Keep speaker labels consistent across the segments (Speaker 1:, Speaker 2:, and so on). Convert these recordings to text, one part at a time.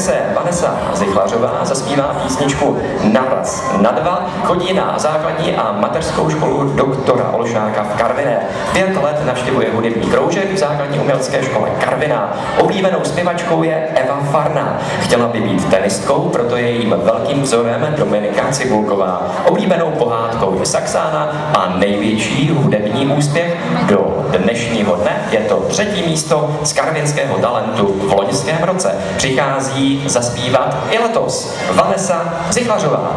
Speaker 1: se Vanessa Zichlařová zaspívá písničku Naraz na dva, chodí na základní a mateřskou školu doktora Olšáka v Karviné. 5 let navštěvuje hudební kroužek v základní umělecké škole Karviná. Oblíbenou zpěvačkou je Eva Farná. Chtěla by být tenistkou, proto je jejím velkým vzorem Dominika Cibulková. Oblíbenou pohádkou je Saxána a největší hudební úspěch do dnešního dne je to 3. místo z karvinského talentu v loňském roce. Přichází zaspívat i letos Vanessa Zichlařová.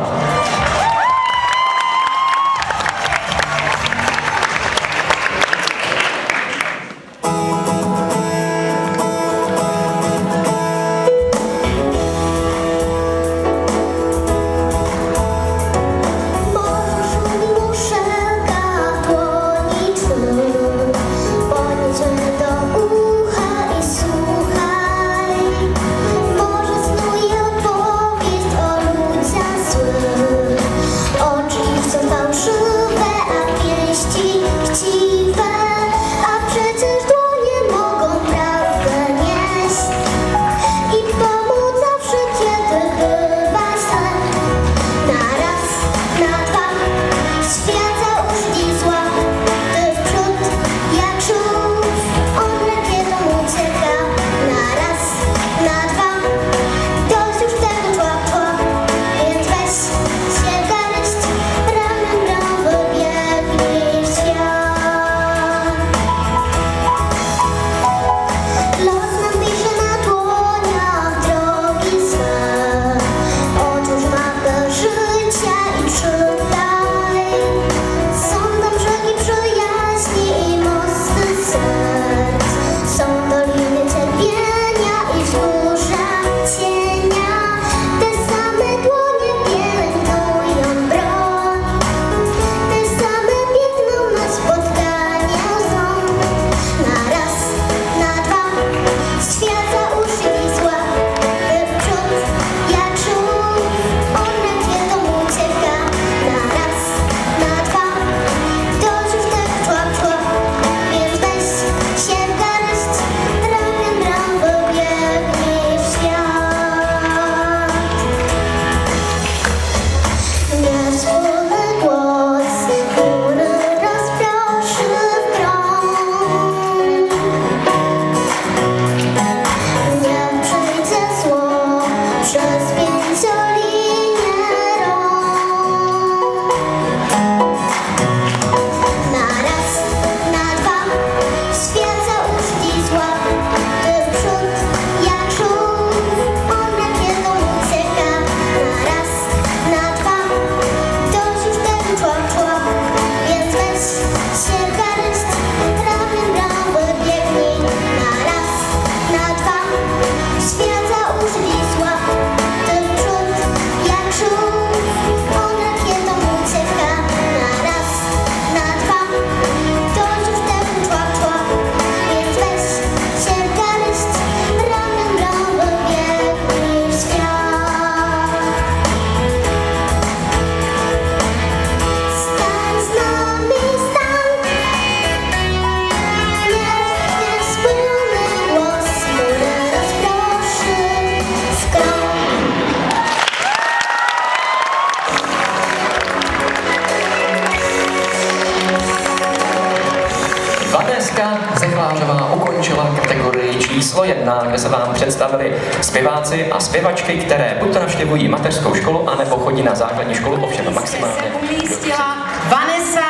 Speaker 1: Vanessa Zichlařová ukončila kategorii číslo 1, kde se vám představili zpěváci a zpěvačky, které buď to navštěvují mateřskou školu, anebo chodí na základní školu, ovšem maximálně.
Speaker 2: Se umístila Vanessa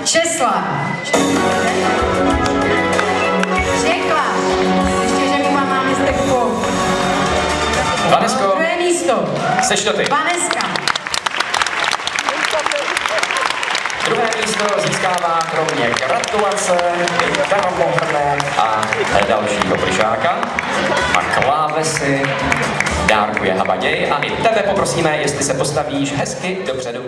Speaker 2: Česla. Řekla, ještě, že mi má náměstek po.
Speaker 1: Vanesko,
Speaker 2: Druhé místo.
Speaker 1: seš to ty.
Speaker 2: Vaneska.
Speaker 1: Druhé místo získává kromě gratulace i daromohrnek a dalšího plišáka a klávesy dárkuje Habaděj a i tebe poprosíme, jestli se postavíš hezky dopředu.